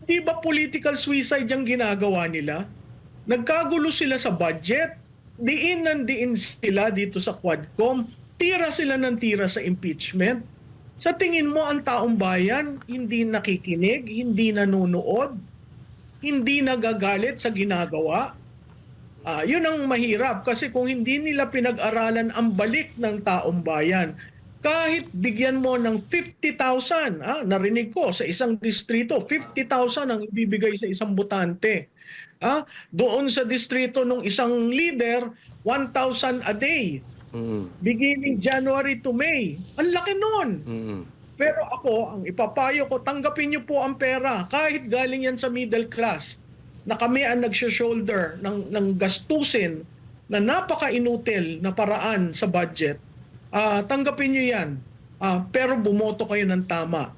Di ba political suicide yung ginagawa nila? Nagkagulo sila sa budget, diin ng diin sila dito sa Quadcom, tira sila ng tira sa impeachment. Sa tingin mo ang taong bayan hindi nakikinig, hindi nanonood, hindi nagagalit sa ginagawa? Yun ang mahirap kasi kung hindi nila pinag-aralan ang balik ng taong bayan, kahit bigyan mo ng 50,000, narinig ko sa isang distrito, 50,000 ang ibibigay sa isang botante. Doon sa distrito ng isang leader, 1,000 a day. Beginning January to May. Ang laki nun. Pero ako, ang ipapayo ko, tanggapin niyo po ang pera. Kahit galing yan sa middle class, na kami ang nagsho-shoulder ng gastusin na napaka-inutil na paraan sa budget, tanggapin niyo yan. Pero bumoto kayo ng tama.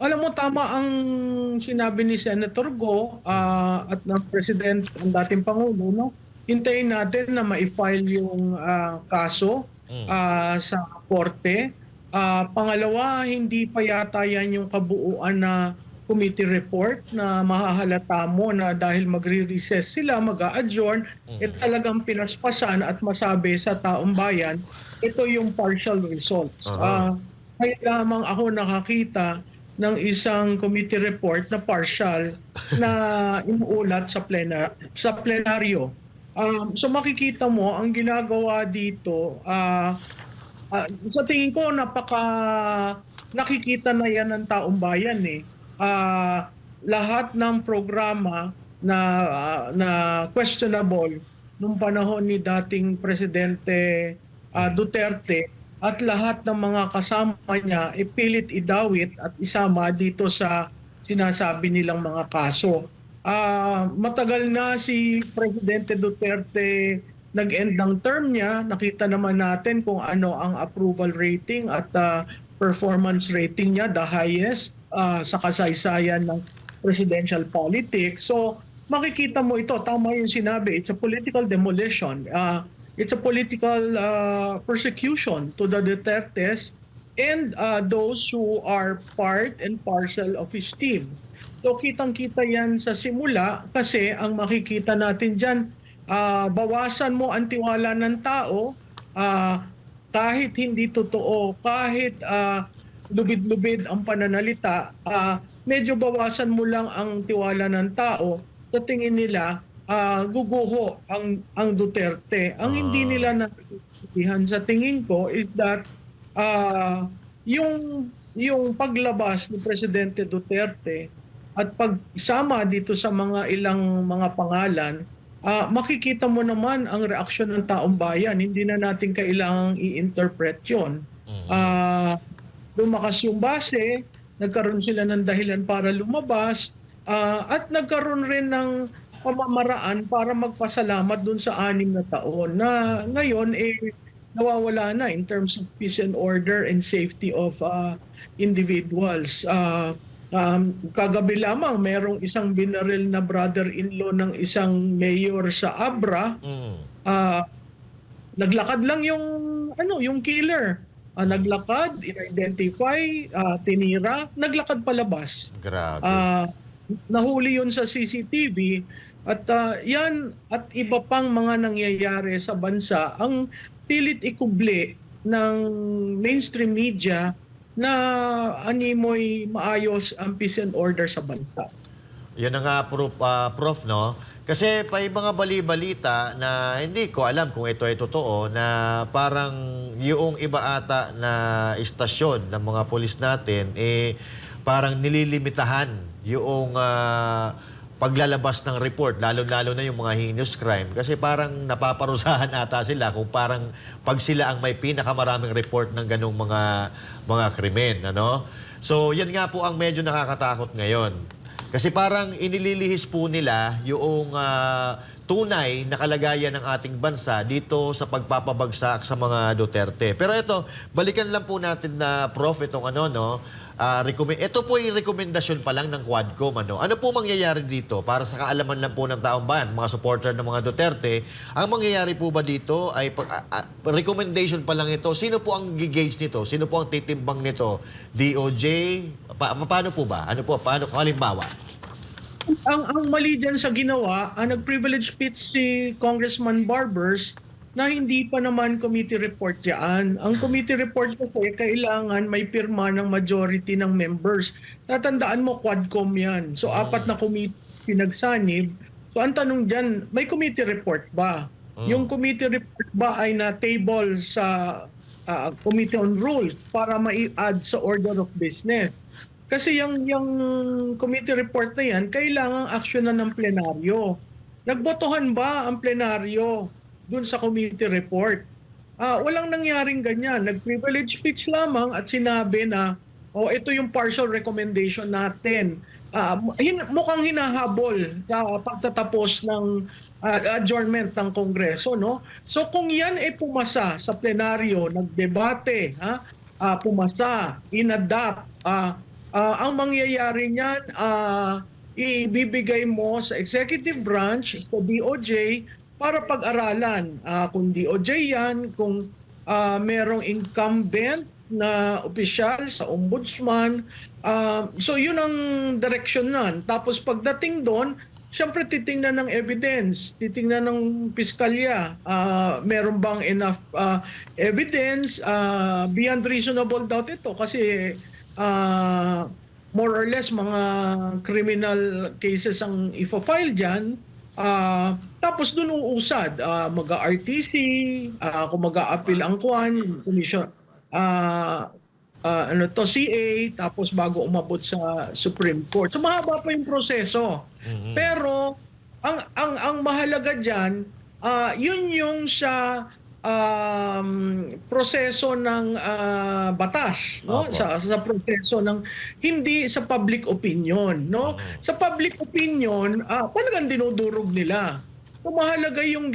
Alam mo, tama ang sinabi ni Senator Go at ng President, ang dating Pangulo, no? Hintayin natin na ma-file yung kaso sa korte. Pangalawa, hindi pa yata yan yung kabuuan na committee report na mahahalata mo na dahil magre-recess sila, mag-a-adjourn, talagang pinaspasan at masabi sa taong bayan, ito yung partial results. Kaya lamang ako nakakita ng isang committee report na partial na inuulat sa plenaryo. So makikita mo ang ginagawa dito, sa tingin ko nakikita na yan ng taong bayan eh. Lahat ng programa na questionable nung panahon ni dating Presidente Duterte at lahat ng mga kasama niya pilit idawit at isama dito sa sinasabi nilang mga kaso. Matagal na si Presidente Duterte nag-end ng term niya. Nakita naman natin kung ano ang approval rating at performance rating niya, the highest sa kasaysayan ng presidential politics. So makikita mo ito, tama yung sinabi, it's a political demolition. It's a political persecution to the Dutertes and those who are part and parcel of his team. So kitang-kita yan sa simula kasi ang makikita natin dyan, bawasan mo ang tiwala ng tao, kahit hindi totoo, kahit lubid-lubid ang pananalita, medyo bawasan mo lang ang tiwala ng tao, sa tingin nila, guguho ang Duterte. Ang hindi nila naintindihan sa tingin ko is that yung paglabas ni Presidente Duterte at pagsama dito sa mga ilang mga pangalan, makikita mo naman ang reaksyon ng taong bayan. Hindi na natin kailangang i-interpret yun. Lumakas yung base, nagkaroon sila ng dahilan para lumabas, at nagkaroon rin ng pamamaraan para magpasalamat dun sa 6 na taon na ngayon nawawala na in terms of peace and order and safety of individuals. Kagabi lamang merong isang binaril na brother-in-law ng isang mayor sa Abra. Naglakad lang yung killer. Naglakad, in-identify, tinira, naglakad palabas. Grabe. Nahuli yun sa CCTV at yan at iba pang mga nangyayari sa bansa ang pilit ikubli ng mainstream media na animoy maayos ang peace and order sa bansa. Yan na nga, Prof, no? Kasi pa yung mga bali-balita na hindi ko alam kung ito ay totoo, na parang yung iba ata na istasyon ng mga pulis natin, parang nililimitahan yung paglalabas ng report, lalo-lalo na yung mga heinous crime. Kasi parang napaparusahan ata sila kung parang pag sila ang may pinakamaraming report ng ganung mga krimen. Ano? So, yan nga po ang medyo nakakatakot ngayon. Kasi parang inililihis po nila yung tunay na kalagayan ng ating bansa dito sa pagpapabagsak sa mga Duterte. Pero ito, balikan lang po natin na Prof, itong ito po yung rekomendasyon pa lang ng Quadcom. Ano po mangyayari dito para sa kaalaman lang po ng taong bayan, mga supporter ng mga Duterte? Ang mangyayari po ba dito ay recommendation pa lang ito? Sino po ang gigauge nito? Sino po ang titimbang nito? DOJ? Paano po ba? Ano po? Paano? Halimbawa? Ang mali dyan sa ginawa, nag-privilege speech si Congressman Barbers na hindi pa naman committee report yan. Ang committee report kasi kailangan may pirma ng majority ng members. Tatandaan mo, Quadcom yan. So, apat na committee pinagsanib. So, ang tanong dyan, may committee report ba? Yung committee report ba ay na-table sa Committee on Rules para mai-add sa order of business? Kasi yung committee report na yan, kailangang aksyonan ng plenaryo. Nagbotohan ba ang plenaryo dun sa committee report? Walang nangyaring ganyan. Nag-privilege speech lamang at sinabi na, ito yung partial recommendation natin. Mukhang hinahabol sa pagtatapos ng adjournment ng Kongreso, no? So kung yan ay pumasa sa plenaryo, nagdebate, pumasa, inadapt, ang mangyayari niyan, ibibigay mo sa executive branch, sa DOJ, para pag-aralan. Kung DOJ yan, kung merong incumbent na opisyal sa ombudsman. So yun ang direction nan. Tapos pagdating doon, siyempre titingnan ng evidence, titingnan ng piskalya. Meron bang enough evidence beyond reasonable doubt ito? Kasi more or less mga criminal cases ang ifo-file dyan. Tapos dun uusad, mag-RTC, kung mag-a-appeal ang commission, CA, tapos bago umabot sa Supreme Court. So mahaba pa yung proseso. Pero ang mahalaga dyan, yun yung sa proseso ng batas, no? Sa proseso ng hindi sa public opinion, no? Sa public opinion, talagang dinudurog nila. So, mahalaga yung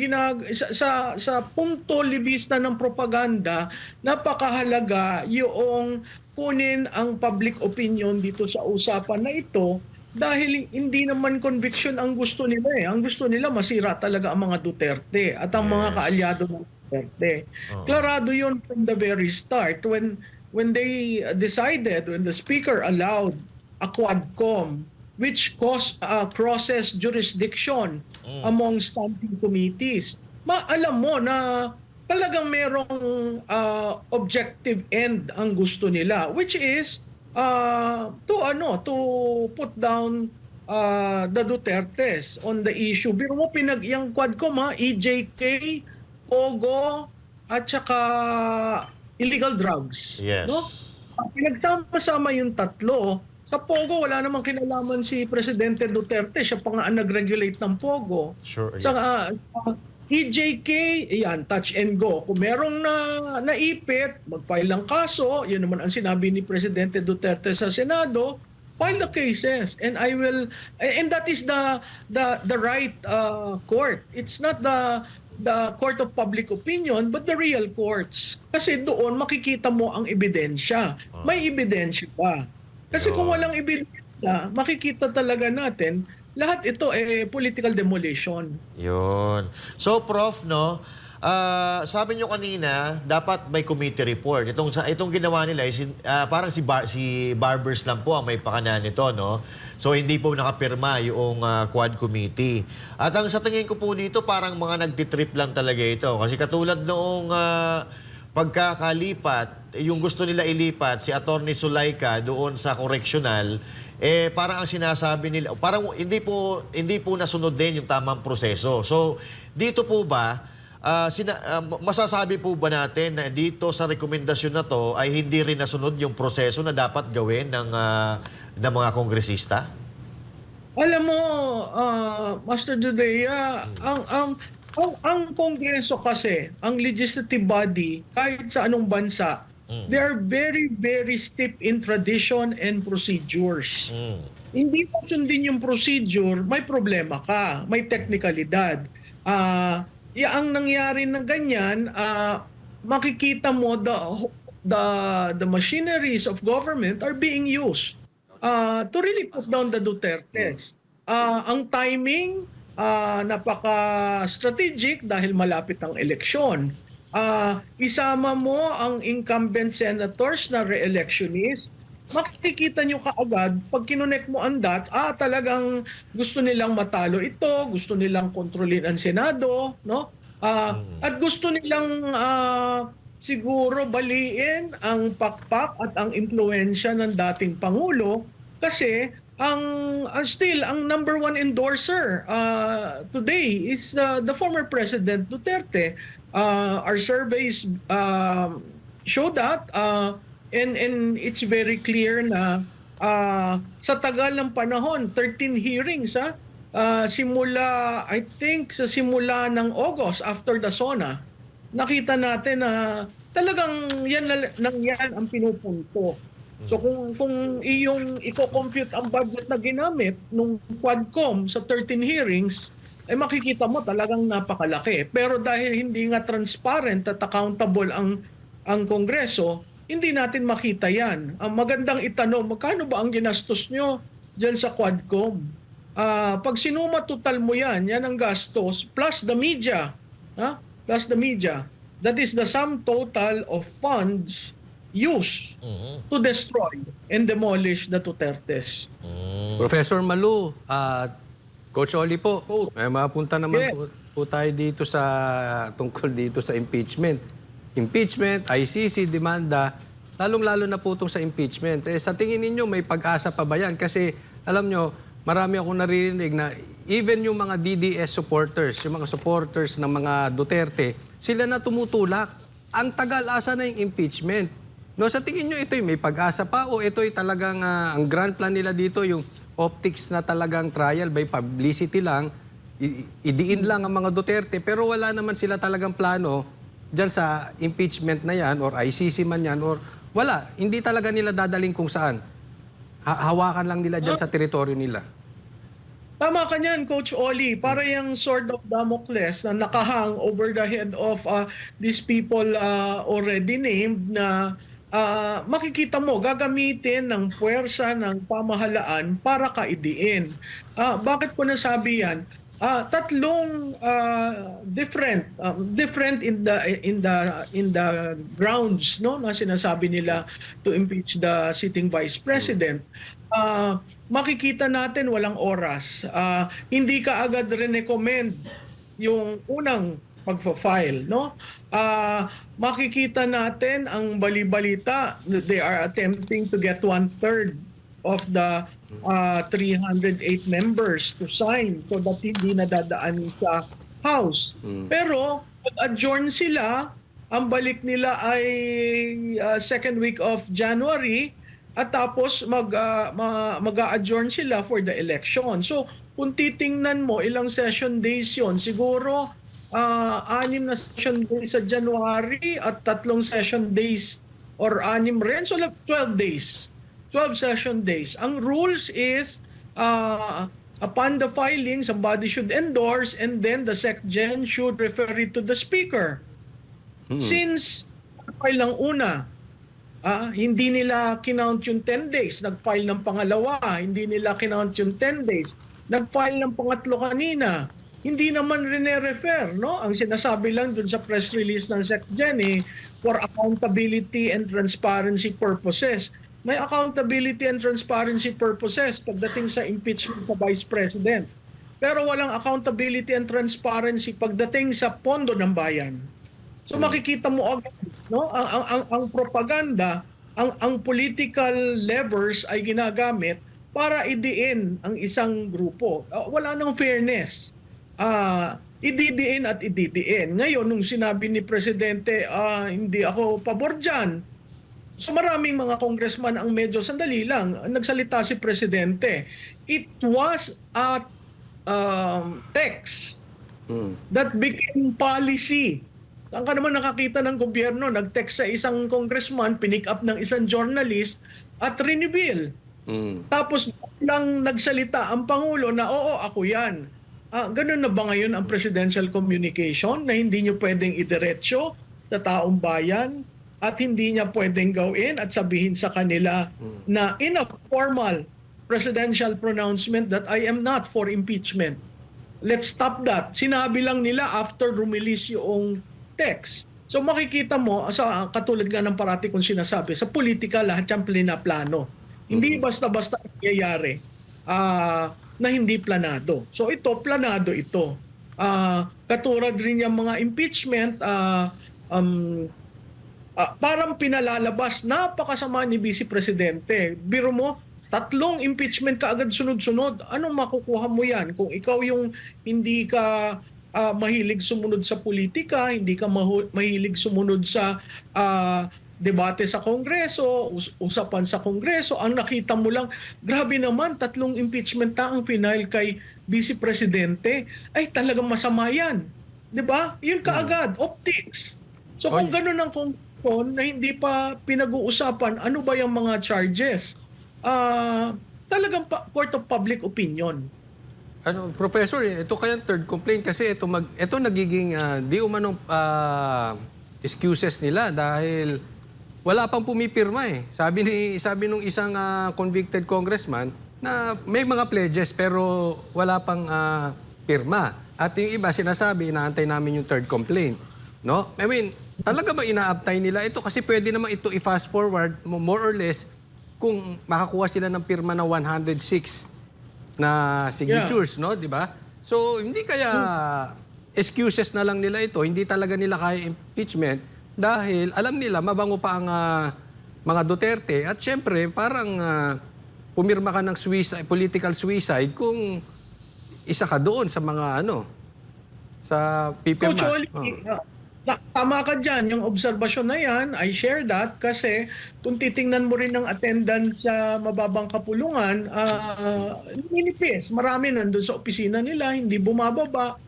sa punto libista ng propaganda, napakahalaga yung kunin ang public opinion dito sa usapan na ito dahil hindi naman conviction ang gusto nila eh. Ang gusto nila masira talaga ang mga Duterte at ang mga kaalyado ng Duterte. Klarado yun from the very start when they decided, when the speaker allowed a Quadcom which crosses jurisdiction among standing committees. Alam mo na talagang merong objective end ang gusto nila, which is to put down the Dutertes on the issue. Pero mo yung Quadcom, EJK, Pogo, at saka illegal drugs. Yes. No? Pinagsama-sama yung tatlo. Sa Pogo, wala namang kinalaman si Presidente Duterte. Siya pa nga ang nag-regulate ng Pogo. Sure. Sa EJK, yan, touch and go. Kung merong naipit, mag-file ng kaso, yun naman ang sinabi ni Presidente Duterte sa Senado, file the cases and that is the right court. It's not the court of public opinion but the real courts. Kasi doon makikita mo ang ebidensya. May ebidensya pa. Kasi kung walang ebidensya, makikita talaga natin lahat ito political demolition. Yun. So, Prof, no, sabi nyo kanina, dapat may committee report. Itong ginawa nila, parang si Barbers lang po ang may pakanan nito, no? So, hindi po nakapirma yung Quad Committee. At ang sa tingin ko po dito, parang mga nagtitrip lang talaga ito. Kasi katulad noong pagkakalipat, yung gusto nila ilipat, si Attorney Zulaika doon sa correctional, parang ang sinasabi nila, parang hindi po nasunod din yung tamang proseso. So, dito po ba, masasabi po ba natin na dito sa rekomendasyon na to ay hindi rin nasunod yung proseso na dapat gawin ng mga kongresista? Alam mo, Master Judea, ang Kongreso kasi, ang legislative body, kahit sa anong bansa, they are very, very steep in tradition and procedures. Hindi mo sundin yung procedure, may problema ka, may teknikalidad. Ang nangyari na ganyan, makikita mo the machineries of government are being used to really put down the Dutertes. Ang timing napaka-strategic dahil malapit ang eleksyon. Isama mo ang incumbent senators na re-electionist, makikita nyo kaagad pag kinonect mo ang dots, talagang gusto nilang matalo ito, gusto nilang kontrolin ang Senado, no? At gusto nilang siguro baliin ang pakpak at ang impluensya ng dating Pangulo kasi still ang number one endorser today is the former President Duterte. Our surveys show that and it's very clear na sa tagal ng panahon, 13 hearings simula I think sa simula ng August after the SONA, nakita natin na talagang yan ang pinupunto. So kung iyong i-compute ang budget na ginamit nung Quadcom sa 13 hearings, makikita mo talagang napakalaki. Pero dahil hindi nga transparent at accountable ang Kongreso, hindi natin makita yan. Ang magandang itanong, magkano ba ang ginastos nyo dyan sa Quadcom? Pag sinuma total mo yan ang gastos plus the media. Plus the media. That is the sum total of funds used to destroy and demolish the Dutertes. Professor Malu, Coach Oli po, may mapunta naman po tayo dito tungkol dito sa impeachment. Impeachment, ICC, demanda, lalong-lalo na po itong sa impeachment. Sa tingin ninyo, may pag-asa pa ba yan? Kasi alam nyo, marami akong naririnig na even yung mga DDS supporters, yung mga supporters ng mga Duterte, sila na tumutulak. Ang tagal-asa na yung impeachment. No, sa tingin nyo, ito'y may pag-asa pa o ito'y talagang ang grand plan nila dito, yung optics na talagang trial by publicity lang, idiin lang ang mga Duterte, pero wala naman sila talagang plano dyan sa impeachment na yan or ICC man yan or wala. Hindi talaga nila dadaling kung saan. Hawakan lang nila dyan sa teritoryo nila. Tama ka niyan, Coach Oli. Para yung sword of Damocles na nakahang over the head of these people already named na makikita mo, gagamitin ng puwersa ng pamahalaan para kaidiin. Bakit ko nasabi yan? Tatlong different in the grounds, no, na sinasabi nila to impeach the sitting vice president. Makikita natin walang oras. Hindi ka agad recommend yung unang pagfa-file, no? Makikita natin ang bali-balita, they are attempting to get 1/3 of the 308 members to sign so that hindi nadadaan sa House. Pero nag-adjourn sila, ang balik nila ay second week of January at tapos mag-a-adjourn sila for the election. So kung titingnan mo ilang session days yon, siguro 6 na session days sa January at 3 session days or 6 rin, so 12 days. 12 session days. Ang rules is upon the filing, somebody should endorse and then the SecGen should refer it to the Speaker. Since nag-file ng una, hindi nila kinount yung 10 days. Nag-file ng pangalawa, hindi nila kinount yung 10 days. Nag-file ng pangatlo kanina. Hindi naman rene-refer, no? Ang sinasabi lang dun sa press release ng SecGen for accountability and transparency purposes. May accountability and transparency purposes pagdating sa impeachment sa Vice President. Pero walang accountability and transparency pagdating sa pondo ng bayan. So makikita mo agad, no? Ang propaganda, ang political levers ay ginagamit para idiin ang isang grupo. Wala nang fairness. Ididiin at ididiin. Ngayon, nung sinabi ni Presidente, hindi ako pabor dyan. So maraming mga congressman ang medyo sandali lang. Nagsalita si Presidente. It was a text that became policy. Saan ka naman nakakita ng gobyerno? Nag-text sa isang congressman, pinick up ng isang journalist at rinibil. Tapos lang nagsalita ang Pangulo na oo, ako yan. Ganun na ba ngayon ang presidential communication na hindi nyo pwedeng idiretso sa taong bayan? at hindi niya pwedeng gawin at sabihin sa kanila na in a formal presidential pronouncement that I am not for impeachment. Let's stop that. Sinabi lang nila after rumilis yung text. So makikita mo, sa katulad nga ng parati kong sinasabi, sa politika lahat yung plano. Hindi basta-basta nangyayari na hindi planado. So ito, planado ito. Katulad rin yung mga impeachment, parang pinalalabas, napakasama ni Vice Presidente. Biro mo, 3 impeachment kaagad sunod-sunod. Anong makukuha mo yan? Kung ikaw yung hindi ka mahilig sumunod sa politika, hindi ka mahilig sumunod sa debate sa Kongreso, usapan sa Kongreso, ang nakita mo lang, grabe naman, 3 impeachment na ang final kay Vice Presidente, ay talagang masama yan. 'Di ba? Yun kaagad, optics. So kung ganun ang kung na hindi pa pinag-uusapan, ano ba yung mga charges? Talagang court of public opinion. Professor, ito kayang third complaint kasi ito nagiging di umanong excuses nila dahil wala pang pumipirma eh. Sabi nung isang convicted congressman na may mga pledges pero wala pang pirma. At yung iba sinasabi, inaantay namin yung third complaint. No? I mean, talaga ba inaabtay nila ito? Kasi pwede naman ito i-fast forward more or less kung makakuha sila ng pirma na 106 na signatures, no, 'di ba? So, hindi kaya excuses na lang nila ito, hindi talaga nila kaya impeachment dahil alam nila mabango pa ang mga Duterte at syempre parang pumirma ka ng political suicide kung isa ka doon sa mga sa pipirma. Coach Oli, tama ka dyan. Yung obserbasyon na yan, I share that kasi kung titingnan mo rin ng attendance sa mababang kapulungan, ninipis. Marami nandun sa opisina nila, hindi bumababa.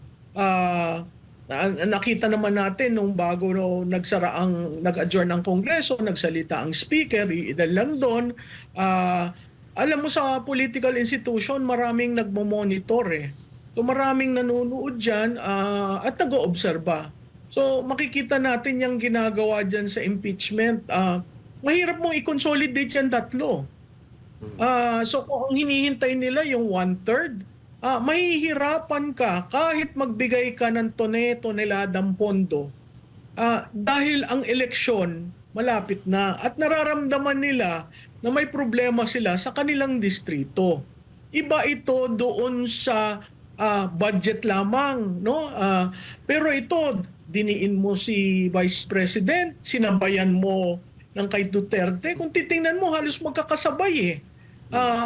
Nakita naman natin nung bago nag-adjourn ang Kongreso, nagsalita ang speaker, ilan lang doon. Alam mo sa political institution, maraming nagmo-monitor eh. So maraming nanonood dyan at nag-oobserba. So makikita natin yung ginagawa dyan sa impeachment. Mahirap mong i-consolidate yan 3. So kung ang hinihintay nila yung 1/3, mahihirapan ka kahit magbigay ka ng toneladang pondo dahil ang eleksyon malapit na at nararamdaman nila na may problema sila sa kanilang distrito. Iba ito doon sa budget lamang, no? Pero ito, diniin mo si Vice President, sinabayan mo ng kay Duterte. Kung titingnan mo, halos magkakasabay eh.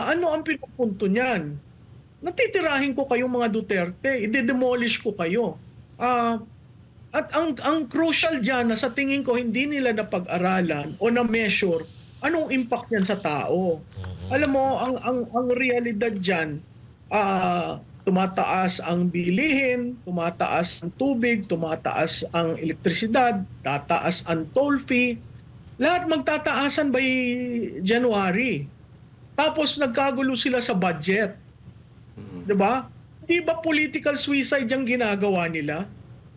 Ano ang pinupunto niyan? Natitirahin ko kayong mga Duterte, i-demolish ko kayo. At ang crucial dyan na sa tingin ko hindi nila napag-aralan o na-measure anong impact niyan sa tao. Alam mo, ang realidad dyan, tumataas ang bilihin, tumataas ang tubig, tumataas ang elektrisidad, tataas ang toll fee. Lahat magtataasan by January. Tapos nagkagulo sila sa budget. 'Di ba? Di ba political suicide yung ginagawa nila?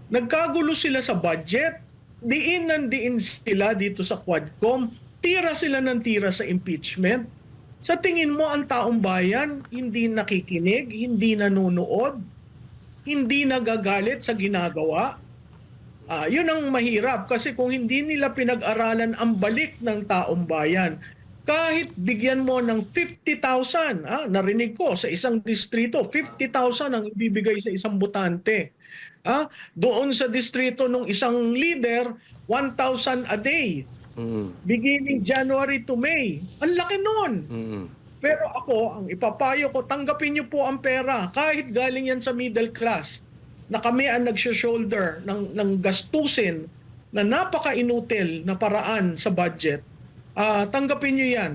Nagkagulo sila sa budget, diin sila dito sa Quadcom, tira sila ng tira sa impeachment. Sa tingin mo ang taong bayan hindi nakikinig, hindi nanonood, hindi nagagalit sa ginagawa? Yun ang mahirap kasi kung hindi nila pinag-aralan ang balik ng taong bayan, kahit bigyan mo ng 50,000, narinig ko sa isang distrito, 50,000 ang ibibigay sa isang botante. Doon sa distrito ng isang leader, 1,000 a day. Beginning January to May. Ang laki nun. Pero ako, ang ipapayo ko, tanggapin niyo po ang pera. Kahit galing yan sa middle class, na kami ang nagsho-shoulder ng gastusin na napaka-inutil na paraan sa budget, tanggapin niyo yan.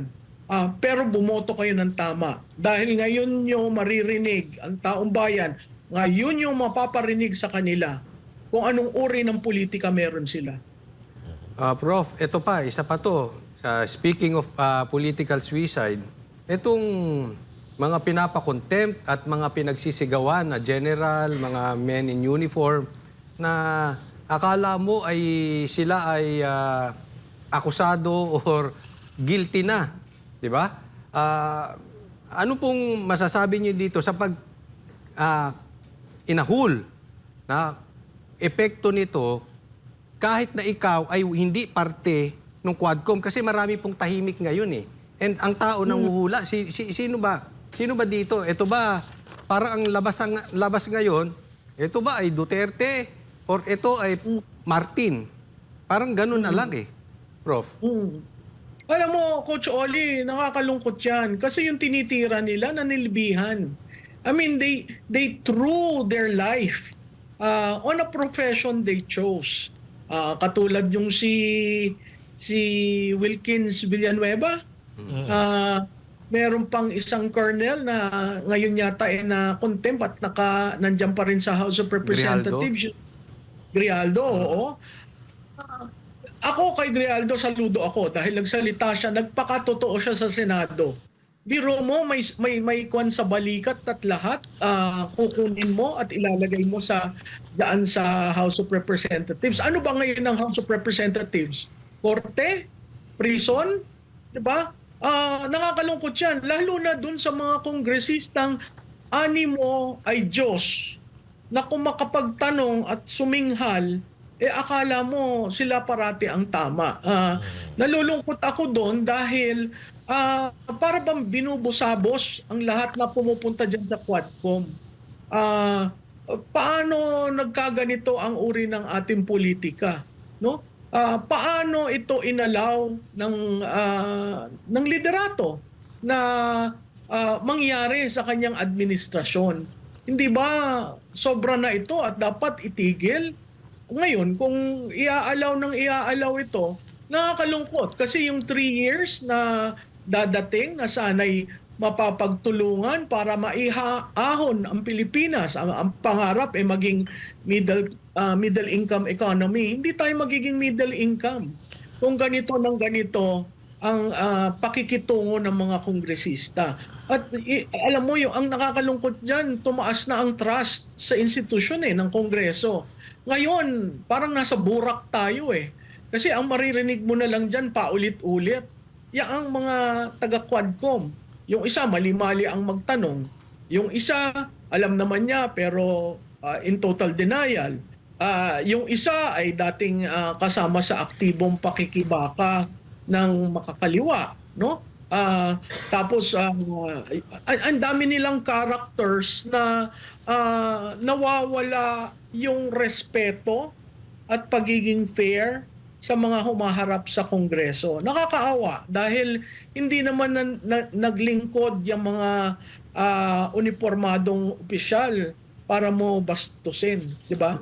Pero bumoto kayo ng tama. Dahil ngayon nyo maririnig ang taong bayan, ngayon nyo mapaparinig sa kanila kung anong uri ng politika meron sila. Prof, ito pa, isa pa to. Speaking of political suicide, itong mga pinapakontempt at mga pinagsisigawan na general, mga men in uniform, na akala mo ay sila ay akusado or guilty na, 'di ba? Ano pong masasabi niyo dito sa pag inahul na epekto nito kahit na ikaw ay hindi parte ng Quadcom kasi marami pong tahimik ngayon eh. And ang tao nanguhula, sino ba? Sino ba dito? Ito ba parang ang labas ngayon? Ito ba ay Duterte or ito ay Martin? Parang ganun na lang eh, Prof. Alam mo, Coach Oli, nakakalungkot yan. Kasi yung tinitira nila, nanilbihan. I mean, they threw their life on a profession they chose. Katulad yung si Wilkins Villanueva. Meron pang isang colonel na ngayon yata na contempt at nandyan pa rin sa House of Representatives. Grialdo, oo. Ako kay Grialdo saludo ako dahil nagsalita siya, nagpakatotoo siya sa Senado. Biro mo, may kwan sa balikat at lahat, kukunin mo at ilalagay mo daan sa House of Representatives. Ano ba ngayon ng House of Representatives? Korte? Prison? Diba? Nakakalungkot yan. Lalo na dun sa mga kongresistang animo ay Diyos na kung makapagtanong at suminghal, akala mo sila parati ang tama. Nalulungkot ako doon dahil para bang binubusabos ang lahat na pumupunta dyan sa Quadcom. Paano nagkaganito ang uri ng ating politika? No? Paano ito inalaw ng liderato na mangyari sa kanyang administrasyon? Hindi ba sobra na ito at dapat itigil? Ngayon, kung iaalaw ito, nakakalungkot kasi yung 3 years na dadating na sana'y mapapagtulungan para maihaahon ang Pilipinas. Ang pangarap ay maging middle income economy. Hindi tayo magiging middle income kung ganito ng ganito ang pakikitungo ng mga kongresista. At alam mo, ang nakakalungkot dyan, tumaas na ang trust sa institusyon ng Kongreso. Ngayon, parang nasa burak tayo eh. Kasi ang maririnig mo na lang dyan paulit-ulit, ang mga taga-Quadcom. Yung isa, mali-mali ang magtanong. Yung isa, alam naman niya pero in total denial. Yung isa ay dating kasama sa aktibong pakikibaka ng makakaliwa. No? Tapos, ang dami nilang characters na nawawala yung respeto at pagiging fair sa mga humaharap sa Kongreso. Nakakaawa dahil hindi naman naglingkod yung mga uniformadong opisyal para mo bastusin, di ba?